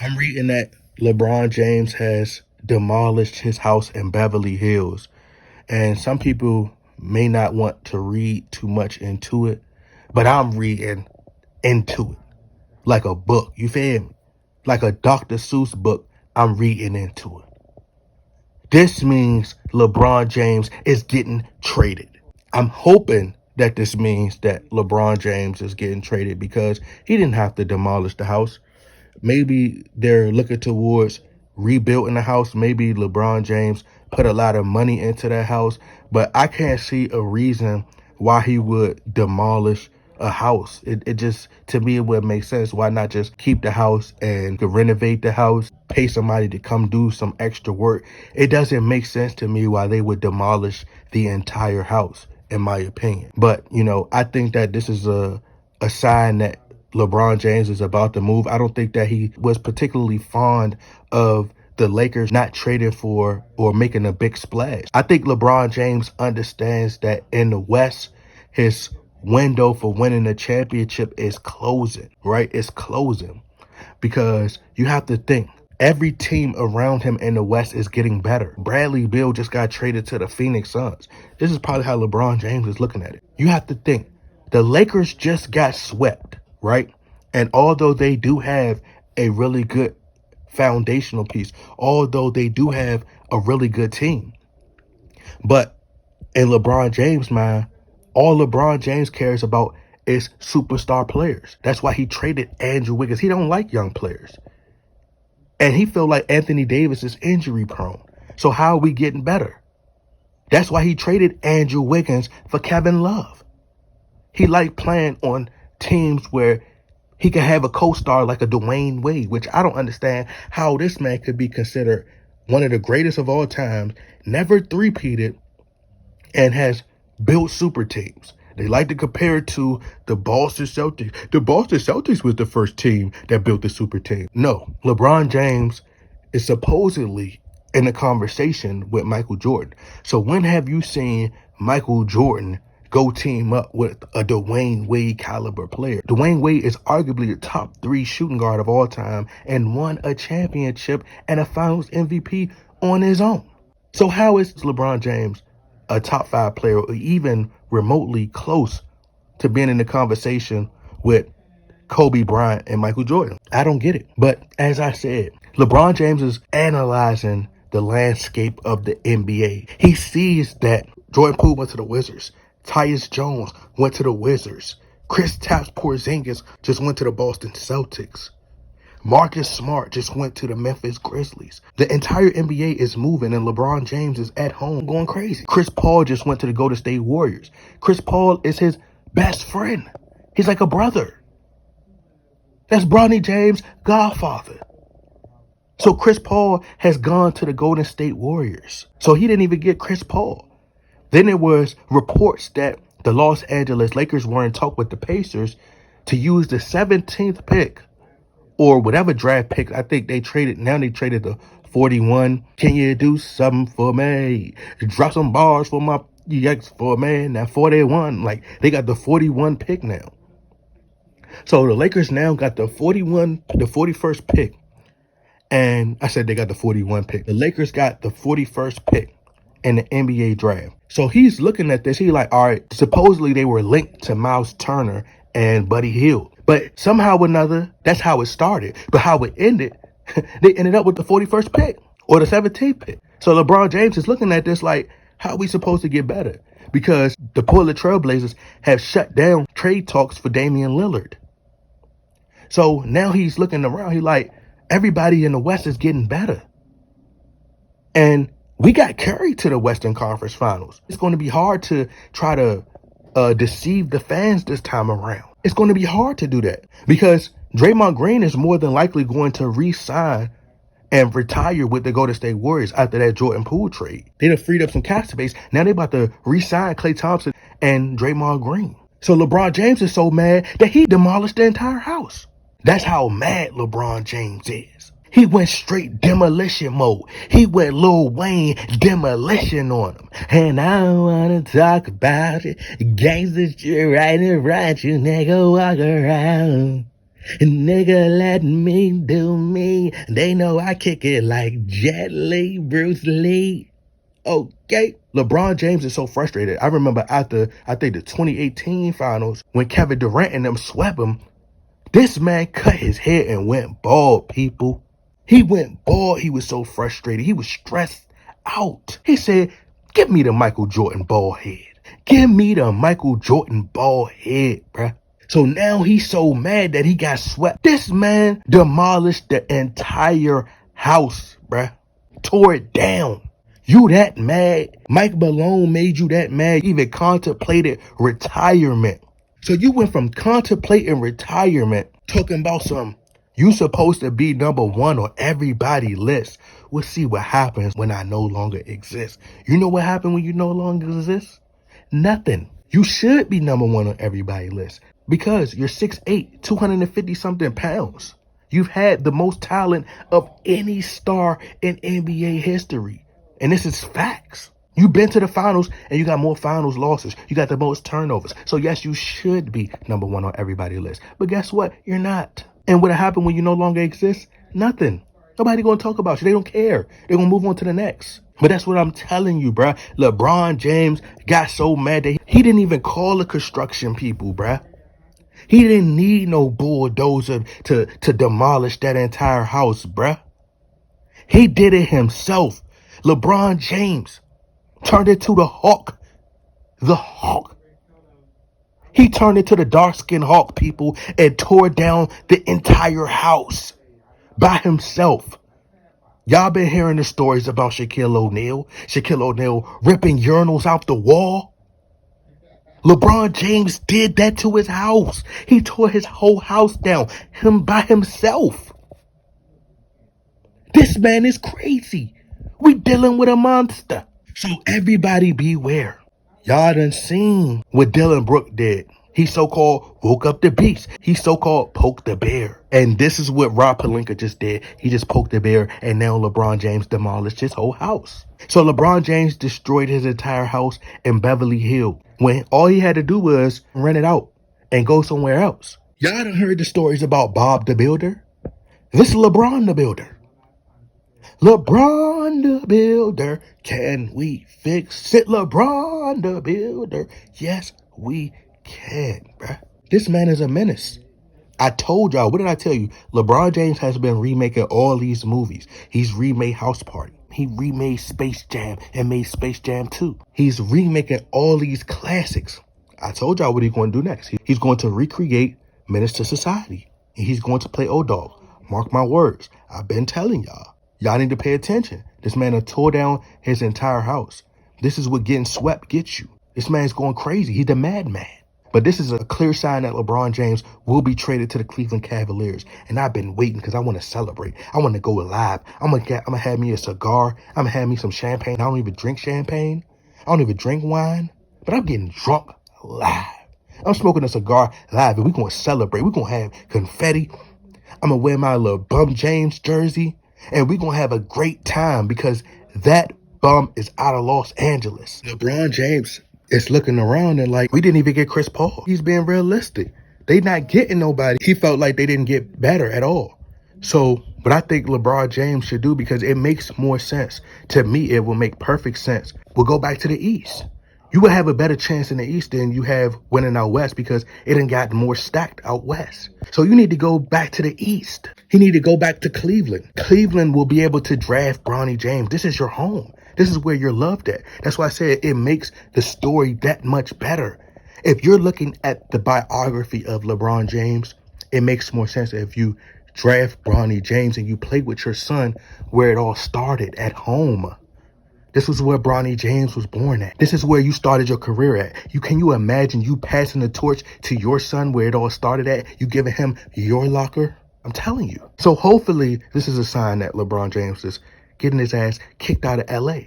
I'm reading that LeBron James has demolished his house in Beverly Hills. And some people may not want to read too much into it, but I'm reading into it like a book. You feel me? Like a Dr. Seuss book, I'm reading into it. This means LeBron James is getting traded. I'm hoping that this means that LeBron James is getting traded because he didn't have to demolish the house. Maybe they're looking towards rebuilding the house. Maybe LeBron James put a lot of money into that house, but I can't see a reason why he would demolish a house. It just, to me, it would make sense. Why not just keep the house and renovate the house, pay somebody to come do some extra work? It doesn't make sense to me why they would demolish the entire house, in my opinion. But, I think that this is a sign that LeBron James is about to move. I don't think that he was particularly fond of the Lakers not trading for or making a big splash. I think LeBron James understands that in the West, his window for winning the championship is closing, right? It's closing because you have to think every team around him in the West is getting better. Bradley Beal just got traded to the Phoenix Suns. This is probably how LeBron James is looking at it. You have to think the Lakers just got swept, right? And although they do have a really good foundational piece, although they do have a really good team, but in LeBron James' mind, all LeBron James cares about is superstar players. That's why he traded Andrew Wiggins. He don't like young players. And he feel like Anthony Davis is injury prone. So how are we getting better? That's why he traded Andrew Wiggins for Kevin Love. He liked playing on teams where he could have a co-star like a Dwayne Wade, which I don't understand how this man could be considered one of the greatest of all time, never three-peated, and has built super teams. They like to compare it to the Boston Celtics. The Boston Celtics was the first team that built the super team. No, LeBron James is supposedly in a conversation with Michael Jordan. So when have you seen Michael Jordan go team up with a Dwayne Wade caliber player? Dwayne Wade is arguably the top 3 shooting guard of all time and won a championship and a finals MVP on his own. So how is LeBron James a top 5 player or even remotely close to being in the conversation with Kobe Bryant and Michael Jordan? I don't get it. But as I said, LeBron James is analyzing the landscape of the NBA. He sees that Jordan Poole went to the Wizards. Tyus Jones went to the Wizards. Kristaps Porzingis just went to the Boston Celtics. Marcus Smart just went to the Memphis Grizzlies. The entire NBA is moving and LeBron James is at home going crazy. Chris Paul just went to the Golden State Warriors. Chris Paul is his best friend. He's like a brother. That's Bronny James' godfather. So Chris Paul has gone to the Golden State Warriors. So he didn't even get Chris Paul. Then there was reports that the Los Angeles Lakers were in talk with the Pacers to use the 17th pick or whatever draft pick. I think they traded the 41. Can you do something for me? Drop some bars for my yikes for man. Now 41. Like they got the 41 pick now. So the Lakers now got the 41st pick. And I said they got the 41 pick. The Lakers got the 41st pick in the NBA draft. So he's looking at this. He's like, all right, supposedly they were linked to Miles Turner and Buddy Hield. But somehow or another, that's how it started. But how it ended, they ended up with the 41st pick or the 17th pick. So LeBron James is looking at this like, how are we supposed to get better? Because the Portland Trailblazers have shut down trade talks for Damian Lillard. So now he's looking around. He's like, everybody in the West is getting better. And we got carried to the Western Conference Finals. It's going to be hard to try to deceive the fans this time around. It's going to be hard to do that because Draymond Green is more than likely going to re-sign and retire with the Golden State Warriors after that Jordan Poole trade. They done freed up some cap space. Now they're about to re-sign Klay Thompson and Draymond Green. So LeBron James is so mad that he demolished the entire house. That's how mad LeBron James is. He went straight demolition mode. He went Lil Wayne demolition on him. And I don't want to talk about it. Gangsta shit right and right, you nigga walk around. Nigga, let me do me. They know I kick it like Jet Li, Bruce Lee. Okay. LeBron James is so frustrated. I remember after, I think, the 2018 finals, when Kevin Durant and them swept him, this man cut his hair and went bald, people. He went bald. He was so frustrated. He was stressed out. He said, give me the Michael Jordan bald head. Give me the Michael Jordan bald head, bruh. So now he's so mad that he got swept. This man demolished the entire house, bruh. Tore it down. You that mad? Mike Malone made you that mad? You even contemplated retirement. So you went from contemplating retirement, talking about you supposed to be number one on everybody's list. We'll see what happens when I no longer exist. You know what happened when you no longer exist? Nothing. You should be number one on everybody's list because you're 6'8", 250 something pounds. You've had the most talent of any star in NBA history. And this is facts. You've been to the finals and you got more finals losses. You got the most turnovers. So yes, you should be number one on everybody's list. But guess what? You're not. And what happened when you no longer exist? Nothing. Nobody gonna talk about you. They don't care. They're gonna move on to the next. But that's what I'm telling you, bruh. LeBron James got so mad that he didn't even call the construction people, bruh. He didn't need no bulldozer to demolish that entire house, bruh. He did it himself. LeBron James turned it to the Hawk. The Hawk. He turned into the dark-skinned Hawk, people, and tore down the entire house by himself. Y'all been hearing the stories about Shaquille O'Neal. Shaquille O'Neal ripping urinals out the wall. LeBron James did that to his house. He tore his whole house down, him by himself. This man is crazy. We dealing with a monster. So everybody beware. Y'all done seen what Dylan Brooke did. He so-called woke up the beast. He so-called poked the bear. And this is what Rob Pelinka just did. He just poked the bear, and now LeBron James demolished his whole house. So LeBron James destroyed his entire house in Beverly Hills when all he had to do was rent it out and go somewhere else. Y'all done heard the stories about Bob the Builder? This is LeBron the Builder. LeBron the Builder, can we fix it? LeBron the Builder, yes we can, bruh. This man is a menace. I told y'all, what did I tell you? LeBron James has been remaking all these movies. He's remade House Party. He remade Space Jam and made Space Jam 2. He's remaking all these classics. I told y'all what he's going to do next. He's going to recreate Menace to Society. And he's going to play O-Dog. Mark my words. I've been telling y'all. Y'all need to pay attention. This man has tore down his entire house. This is what getting swept gets you. This man's going crazy. He's the madman. But this is a clear sign that LeBron James will be traded to the Cleveland Cavaliers. And I've been waiting because I want to celebrate. I want to go live. I'm gonna have me a cigar. I'm gonna have me some champagne. I don't even drink champagne. I don't even drink wine. But I'm getting drunk live. I'm smoking a cigar live, and we're going to celebrate. We're going to have confetti. I'm going to wear my little Bum James jersey. And we're going to have a great time because that bum is out of Los Angeles. LeBron James is looking around and like, we didn't even get Chris Paul. He's being realistic. They not getting nobody. He felt like they didn't get better at all. So what I think LeBron James should do, because it makes more sense. To me, it will make perfect sense. We'll go back to the East. You will have a better chance in the East than you have winning out West because it done got more stacked out West. So you need to go back to the East. He need to go back to Cleveland. Cleveland will be able to draft Bronny James. This is your home. This is where you're loved at. That's why I said it makes the story that much better. If you're looking at the biography of LeBron James, it makes more sense if you draft Bronny James and you play with your son where it all started, at home. This was where Bronny James was born at. This is where you started your career at. Can you imagine you passing the torch to your son where it all started at? You giving him your locker? I'm telling you. So hopefully this is a sign that LeBron James is getting his ass kicked out of LA.